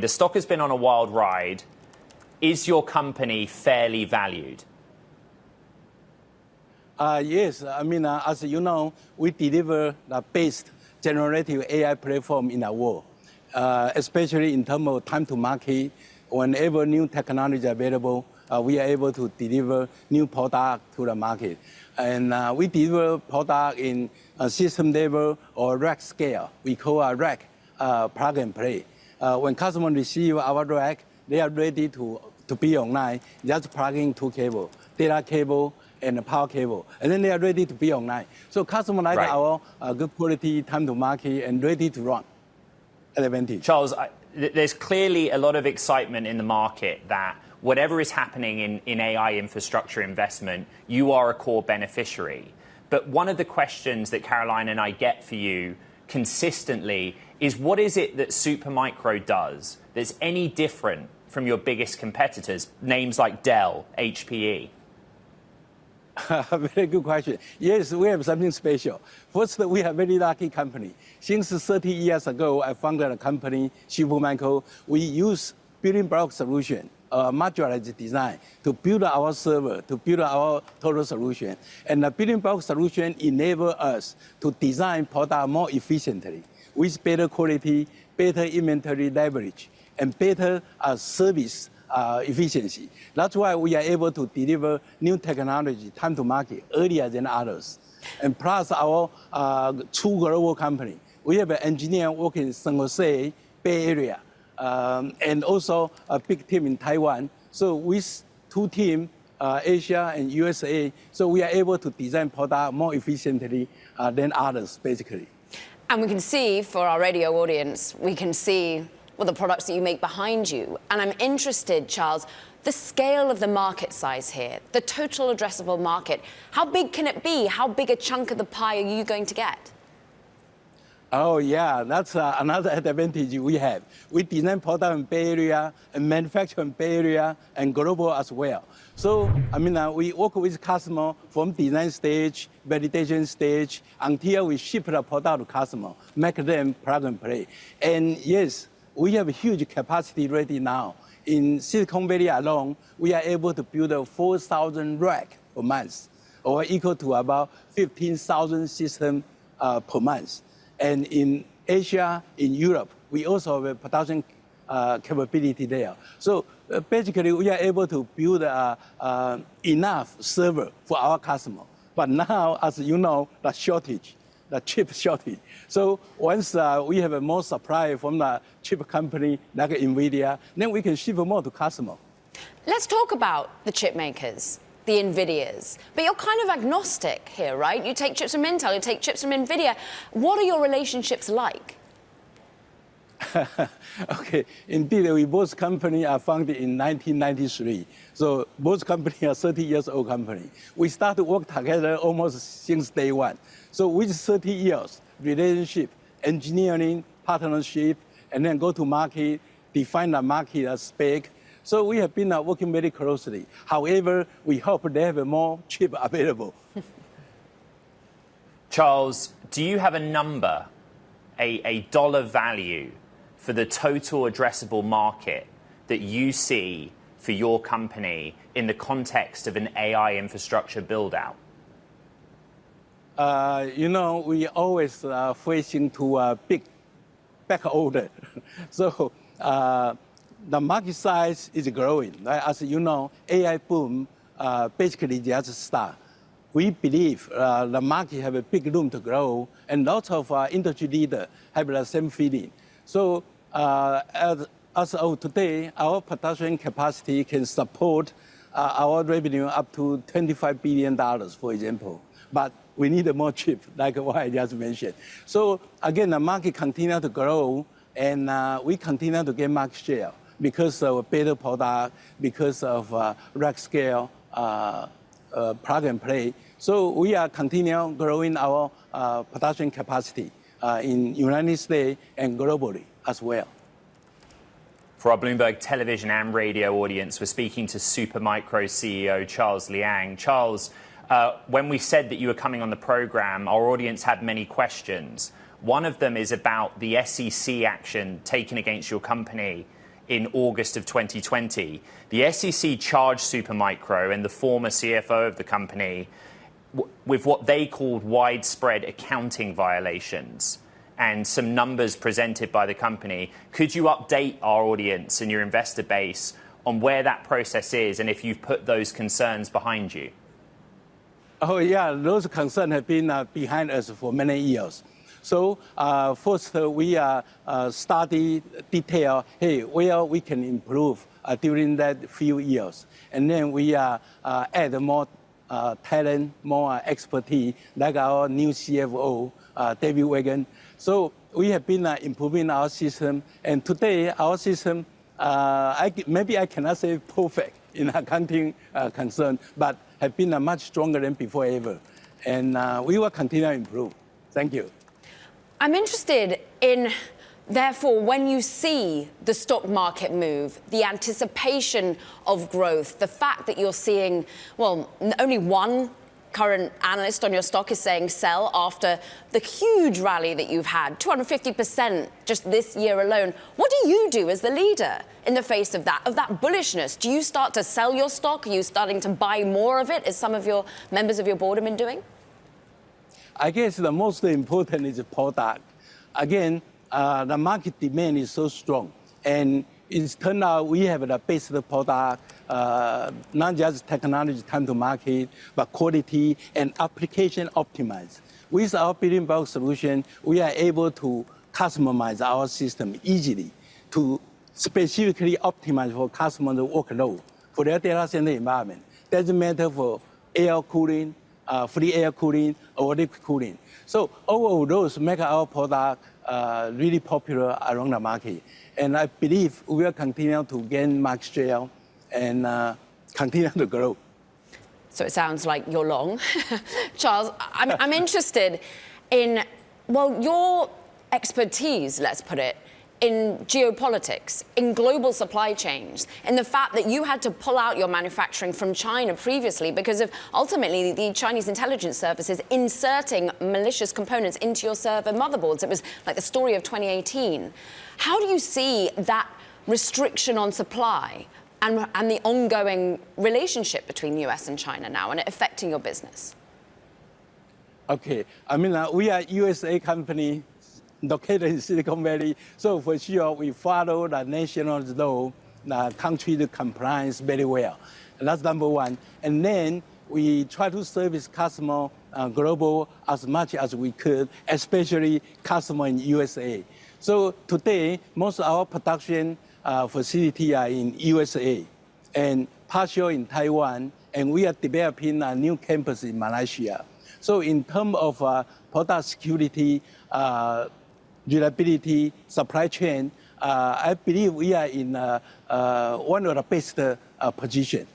The stock has been on a wild ride. Is your company fairly valued? Yes, I mean, as you know, we deliver the best generative AI platform in the world, especially in terms of time to market. Whenever new technology is available, we are able to deliver new product to the market. And we deliver product in a system level or rack scale. We call a rack plug and play. When customers receive our rack, they are ready to be online, just plugging two cables, data cable and a power cable, and then they are ready to be online. So customers like our good quality, time to market, and ready to run at Advantage. Charles, there's clearly a lot of excitement in the market that whatever is happening in AI infrastructure investment, you are a core beneficiary. But one of the questions that Caroline and I get for you consistently is, what is it that Supermicro does that's any different from your biggest competitors, names like Dell, HPE? Very good question. Yes, we have something special. First, we are a very lucky company. Since 30 years ago, I founded a company, Supermicro. We use building block solution, modularized design, to build our server, to build our total solution. And the building block solution enables us to design product more efficiently with better quality, better inventory leverage, and better service efficiency. That's why we are able to deliver new technology, time to market, earlier than others. And plus our true global company. We have an engineer working in San Jose, Bay Area, and also a big team in Taiwan. So with two teams, Asia and USA, so we are able to design product more efficiently than others, basically. And we can see, for our radio audience, we can see the products that you make behind you. And I'm interested, Charles, the scale of the market size here, the total addressable market. How big can it be? How big a chunk of the pie are you going to get? Oh, yeah, that's another advantage we have. We design product in Bay Area and manufacture in Bay Area and global as well. So, I mean, we work with customers from design stage, validation stage, until we ship the product to customer, make them plug and play. And yes, we have a huge capacity ready now. In Silicon Valley alone, we are able to build 4,000 racks per month, or equal to about 15,000 systems per month. And in Asia, in Europe, we also have a production capability there. So basically, we are able to build enough server for our customer. But now, as you know, the shortage, the chip shortage. So once we have a more supply from the chip company like Nvidia, then we can ship more to customer. Let's talk about the chip makers, the Nvidias. But you're kind of agnostic here, right? You take chips from Intel, you take chips from Nvidia. What are your relationships like? Okay, indeed, we both companies are founded in 1993. So both companies are 30 years old company. We started to work together almost since day one. So with 30 years, relationship, engineering, partnership, and then go to market, define the market spec. So we have been working very closely. However, we hope they have more chip available. Charles, do you have a number, a dollar value for the total addressable market that you see for your company in the context of an AI infrastructure build-out? You know, we always facing to a big back order. So the market size is growing. Right? As you know, AI boom basically just start. We believe the market have a big room to grow, and lots of industry leaders have the same feeling. So as of today, our production capacity can support our revenue up to $25 billion, for example. But we need more chip, like what I just mentioned. So again, the market continues to grow, and we continue to get market share because of better product, because of rack scale, plug and play. So we are continuing growing our production capacity in United States and globally as well. For our Bloomberg television and radio audience, we're speaking to Supermicro CEO Charles Liang. Charles, when we said that you were coming on the program, our audience had many questions. One of them is about the SEC action taken against your company in August of 2020, the SEC charged Supermicro and the former CFO of the company with what they called widespread accounting violations and some numbers presented by the company. Could you update our audience and your investor base on where that process is and if you've put those concerns behind you? Oh, yeah, those concerns have been behind us for many years. So first, we study detail, hey, where we can improve during that few years. And then we add more talent, more expertise, like our new CFO, David Wagon. So we have been improving our system. And today, our system, maybe I cannot say perfect in accounting concern, but have been much stronger than before ever. And we will continue to improve. Thank you. I'm interested in, therefore, when you see the stock market move, the anticipation of growth, the fact that you're seeing, well, only one current analyst on your stock is saying sell after the huge rally that you've had, 250% just this year alone. What do you do as the leader in the face of that bullishness? Do you start to sell your stock? Are you starting to buy more of it, as some of your members of your board have been doing? I guess the most important is the product. Again, the market demand is so strong. And it's turned out we have the best product, not just technology time to market, but quality and application optimized. With our building block solution, we are able to customize our system easily to specifically optimize for customer workload for their data center environment. Doesn't matter for air cooling, free air cooling, or liquid cooling. So all of those make our product really popular around the market. And I believe we will continue to gain market share and continue to grow. So it sounds like you're long. Charles, I'm interested in, well, your expertise, let's put it, in geopolitics, in global supply chains, in the fact that you had to pull out your manufacturing from China previously because of ultimately the Chinese intelligence services inserting malicious components into your server motherboards. It was like the story of 2018. How do you see that restriction on supply and the ongoing relationship between the US and China now and it affecting your business? Okay, I mean, we are a USA company located in Silicon Valley, so for sure we follow the national law, the country compliance very well. And that's number one. And then we try to service customer global as much as we could, especially customer in USA. So today, most of our production facility are in USA and partial in Taiwan, and we are developing a new campus in Malaysia. So in terms of product security, reliability, supply chain, I believe we are in one of the best positions.